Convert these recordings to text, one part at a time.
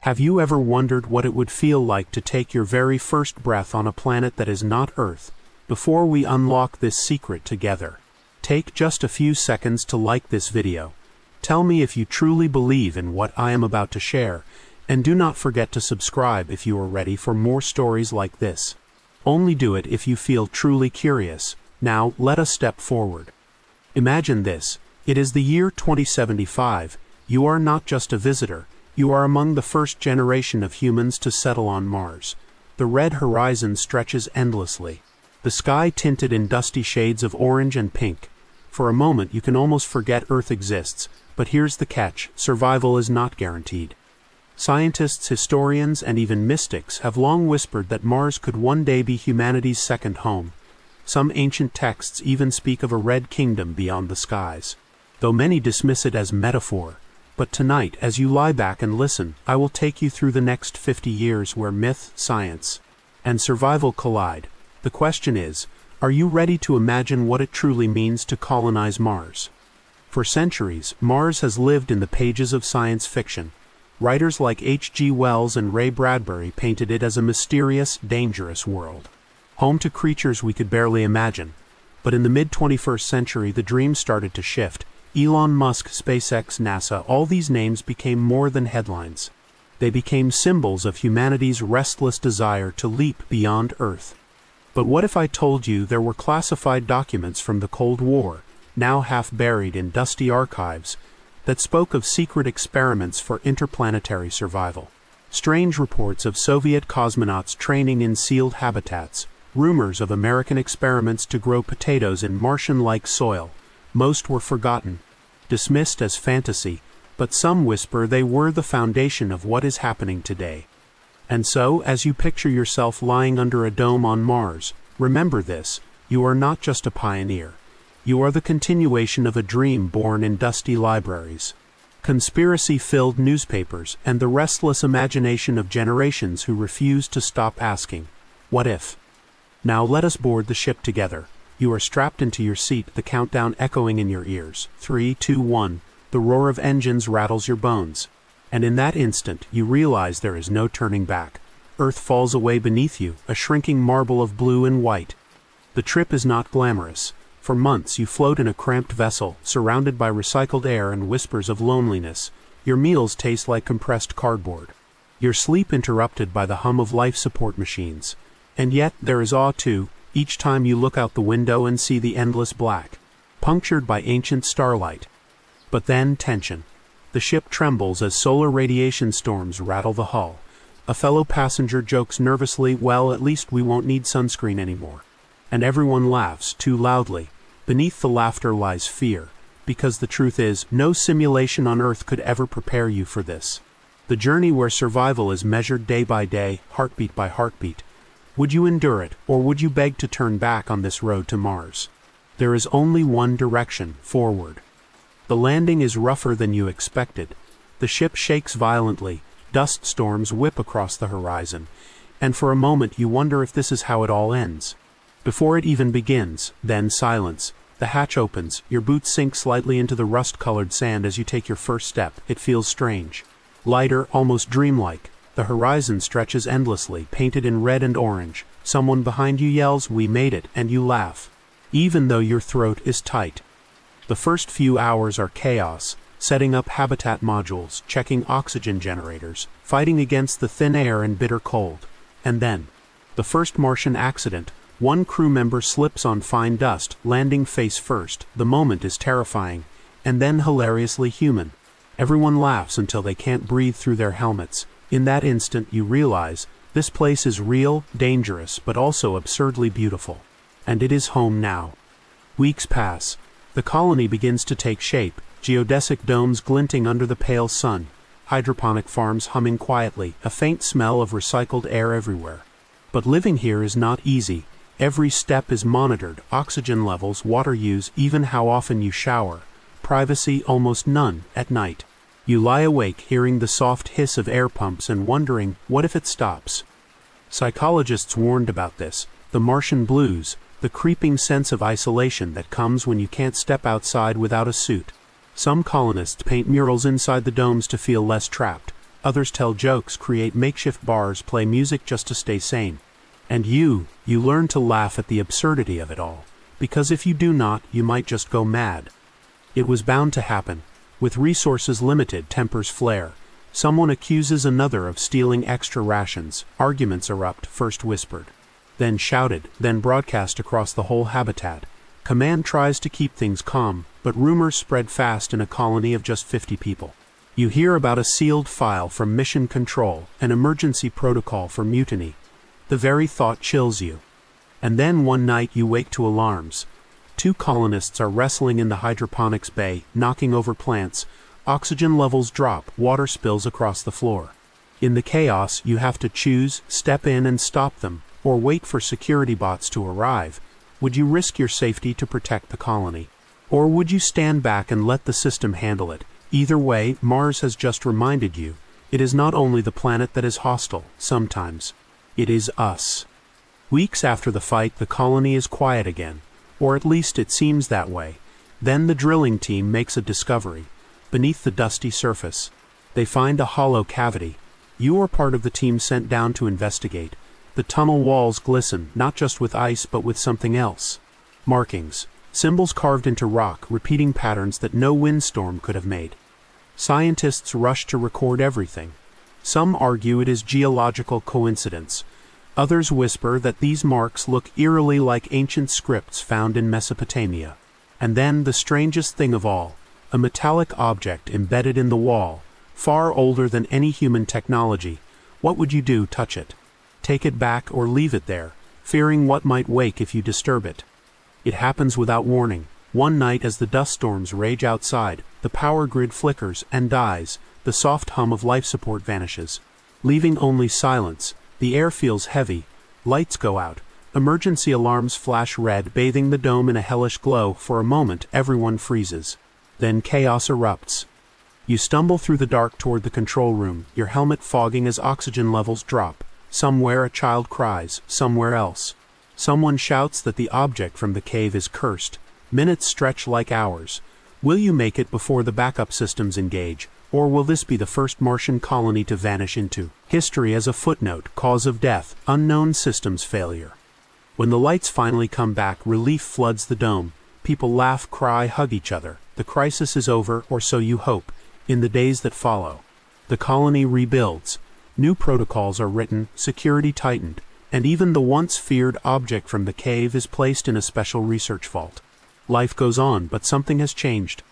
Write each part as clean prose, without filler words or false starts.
Have you ever wondered what it would feel like to take your very first breath on a planet that is not Earth? Before we unlock this secret together, take just a few seconds to like this video. Tell me if you truly believe in what I am about to share, and do not forget to subscribe if you are ready for more stories like this. Only do it if you feel truly curious. Now, let us step forward. Imagine this. It is the year 2075. You are not just a visitor. You are among the first generation of humans to settle on Mars. The red horizon stretches endlessly, the sky tinted in dusty shades of orange and pink. For a moment you can almost forget Earth exists, but here's the catch: survival is not guaranteed. Scientists, historians, and even mystics have long whispered that Mars could one day be humanity's second home. Some ancient texts even speak of a red kingdom beyond the skies, though many dismiss it as metaphor. But tonight, as you lie back and listen, I will take you through the next 50 years where myth, science, and survival collide. The question is, are you ready to imagine what it truly means to colonize Mars? For centuries, Mars has lived in the pages of science fiction. Writers like H.G. Wells and Ray Bradbury painted it as a mysterious, dangerous world, home to creatures we could barely imagine. But in the mid-21st century, the dream started to shift. Elon Musk, SpaceX, NASA, all these names became more than headlines. They became symbols of humanity's restless desire to leap beyond Earth. But what if I told you there were classified documents from the Cold War, now half buried in dusty archives, that spoke of secret experiments for interplanetary survival? Strange reports of Soviet cosmonauts training in sealed habitats, rumors of American experiments to grow potatoes in Martian-like soil. Most were forgotten, dismissed as fantasy, but some whisper they were the foundation of what is happening today. And so, as you picture yourself lying under a dome on Mars, remember this: you are not just a pioneer. You are the continuation of a dream born in dusty libraries, conspiracy-filled newspapers, and the restless imagination of generations who refuse to stop asking, what if? Now let us board the ship together. You are strapped into your seat, the countdown echoing in your ears. 3, 2, 1. The roar of engines rattles your bones. And in that instant, you realize there is no turning back. Earth falls away beneath you, a shrinking marble of blue and white. The trip is not glamorous. For months you float in a cramped vessel, surrounded by recycled air and whispers of loneliness. Your meals taste like compressed cardboard, your sleep interrupted by the hum of life support machines. And yet, there is awe too, each time you look out the window and see the endless black, punctured by ancient starlight. But then, tension. The ship trembles as solar radiation storms rattle the hull. A fellow passenger jokes nervously, well, at least we won't need sunscreen anymore. And everyone laughs, too loudly. Beneath the laughter lies fear, because the truth is, no simulation on Earth could ever prepare you for this. The journey where survival is measured day by day, heartbeat by heartbeat. Would you endure it, or would you beg to turn back on this road to Mars? There is only one direction: forward. The landing is rougher than you expected. The ship shakes violently, dust storms whip across the horizon, and for a moment you wonder if this is how it all ends. Before it even begins, then silence. The hatch opens, your boots sink slightly into the rust-colored sand as you take your first step. It feels strange. Lighter, almost dreamlike. The horizon stretches endlessly, painted in red and orange. Someone behind you yells, "We made it," and you laugh, even though your throat is tight. The first few hours are chaos, setting up habitat modules, checking oxygen generators, fighting against the thin air and bitter cold. And then, the first Martian accident. One crew member slips on fine dust, landing face first. The moment is terrifying, and then hilariously human. Everyone laughs until they can't breathe through their helmets. In that instant you realize, this place is real, dangerous, but also absurdly beautiful. And it is home now. Weeks pass. The colony begins to take shape, geodesic domes glinting under the pale sun, hydroponic farms humming quietly, a faint smell of recycled air everywhere. But living here is not easy. Every step is monitored: oxygen levels, water use, even how often you shower. Privacy almost none at night. You lie awake hearing the soft hiss of air pumps and wondering, what if it stops? Psychologists warned about this: the Martian blues, the creeping sense of isolation that comes when you can't step outside without a suit. Some colonists paint murals inside the domes to feel less trapped. Others tell jokes, create makeshift bars, play music just to stay sane. And you learn to laugh at the absurdity of it all, because if you do not, you might just go mad. It was bound to happen. With resources limited, tempers flare. Someone accuses another of stealing extra rations. Arguments erupt, first whispered, then shouted, then broadcast across the whole habitat. Command tries to keep things calm, but rumors spread fast in a colony of just 50 people. You hear about a sealed file from Mission Control, an emergency protocol for mutiny. The very thought chills you. And then one night you wake to alarms. 2 colonists are wrestling in the hydroponics bay, knocking over plants. Oxygen levels drop, water spills across the floor. In the chaos, you have to choose, step in and stop them, or wait for security bots to arrive. Would you risk your safety to protect the colony? Or would you stand back and let the system handle it? Either way, Mars has just reminded you, it is not only the planet that is hostile, sometimes. It is us. Weeks after the fight, the colony is quiet again, or at least it seems that way. Then the drilling team makes a discovery. Beneath the dusty surface, they find a hollow cavity. You are part of the team sent down to investigate. The tunnel walls glisten, not just with ice but with something else. Markings, symbols carved into rock, repeating patterns that no windstorm could have made. Scientists rush to record everything. Some argue it is geological coincidence. Others whisper that these marks look eerily like ancient scripts found in Mesopotamia. And then the strangest thing of all, a metallic object embedded in the wall, far older than any human technology. What would you do? Touch it? Take it back or leave it there, fearing what might wake if you disturb it? It happens without warning. One night as the dust storms rage outside, the power grid flickers and dies, the soft hum of life support vanishes, leaving only silence. The air feels heavy, lights go out, emergency alarms flash red, bathing the dome in a hellish glow. For a moment everyone freezes. Then chaos erupts. You stumble through the dark toward the control room, your helmet fogging as oxygen levels drop. Somewhere a child cries, somewhere else. Someone shouts that the object from the cave is cursed. Minutes stretch like hours. Will you make it before the backup systems engage, or will this be the first Martian colony to vanish into history as a footnote, cause of death, unknown systems failure? When the lights finally come back, relief floods the dome. People laugh, cry, hug each other. The crisis is over, or so you hope. In the days that follow, the colony rebuilds. New protocols are written, security tightened, and even the once feared object from the cave is placed in a special research vault. Life goes on, but something has changed.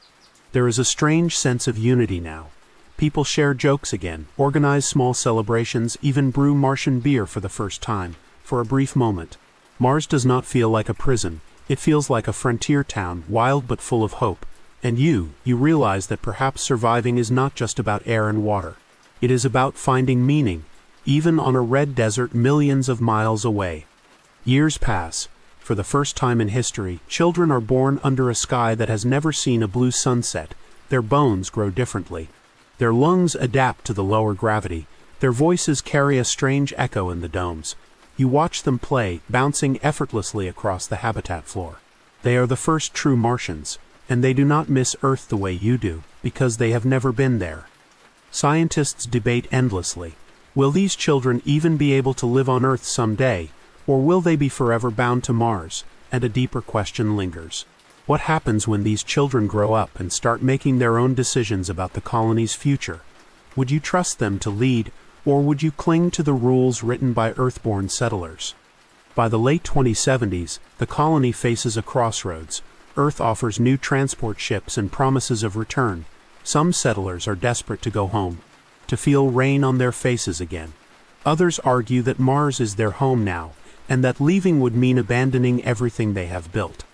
There is a strange sense of unity now. People share jokes again, organize small celebrations, even brew Martian beer for the first time. For a brief moment, Mars does not feel like a prison. It feels like a frontier town, wild but full of hope. And you realize that perhaps surviving is not just about air and water. It is about finding meaning, even on a red desert millions of miles away. Years pass. For the first time in history, children are born under a sky that has never seen a blue sunset. Their bones grow differently. Their lungs adapt to the lower gravity. Their voices carry a strange echo in the domes. You watch them play, bouncing effortlessly across the habitat floor. They are the first true Martians, and they do not miss Earth the way you do, because they have never been there. Scientists debate endlessly. Will these children even be able to live on Earth someday? Or will they be forever bound to Mars? And a deeper question lingers. What happens when these children grow up and start making their own decisions about the colony's future? Would you trust them to lead, or would you cling to the rules written by Earthborn settlers? By the late 2070s, the colony faces a crossroads. Earth offers new transport ships and promises of return. Some settlers are desperate to go home, to feel rain on their faces again. Others argue that Mars is their home now, and that leaving would mean abandoning everything they have built.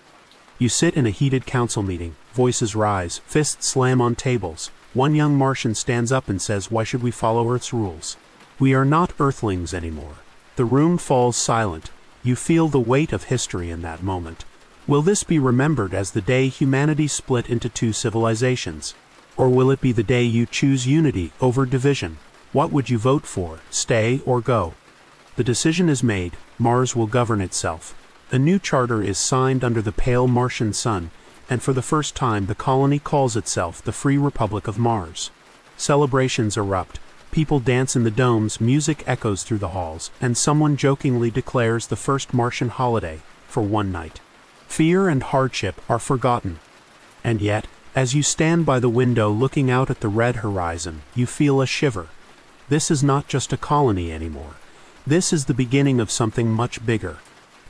You sit in a heated council meeting, voices rise, fists slam on tables. One young Martian stands up and says, "Why should we follow Earth's rules? We are not Earthlings anymore." The room falls silent. You feel the weight of history in that moment. Will this be remembered as the day humanity split into 2 civilizations? Or will it be the day you choose unity over division? What would you vote for, stay or go? The decision is made. Mars will govern itself. A new charter is signed under the pale Martian sun, and for the first time the colony calls itself the Free Republic of Mars. Celebrations erupt. People dance in the domes, music echoes through the halls, and someone jokingly declares the first Martian holiday for one night. Fear and hardship are forgotten. And yet, as you stand by the window looking out at the red horizon, you feel a shiver. This is not just a colony anymore. This is the beginning of something much bigger.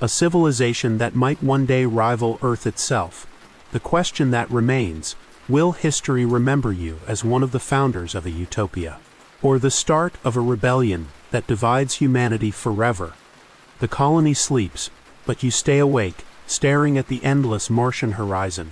A civilization that might one day rival Earth itself. The question that remains, will history remember you as one of the founders of a utopia? Or the start of a rebellion that divides humanity forever? The colony sleeps, but you stay awake, staring at the endless Martian horizon.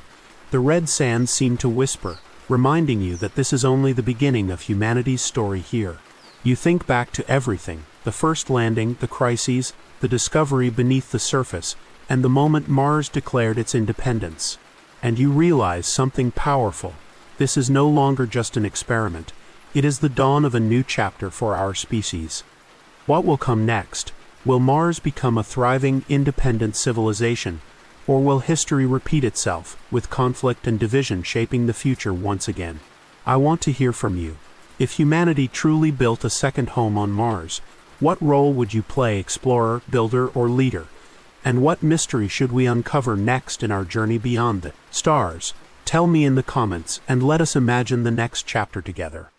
The red sands seem to whisper, reminding you that this is only the beginning of humanity's story here. You think back to everything, the first landing, the crises, the discovery beneath the surface, and the moment Mars declared its independence. And you realize something powerful. This is no longer just an experiment. It is the dawn of a new chapter for our species. What will come next? Will Mars become a thriving, independent civilization? Or will history repeat itself, with conflict and division shaping the future once again? I want to hear from you. If humanity truly built a second home on Mars, what role would you play, explorer, builder, or leader? And what mystery should we uncover next in our journey beyond the stars? Tell me in the comments, and let us imagine the next chapter together.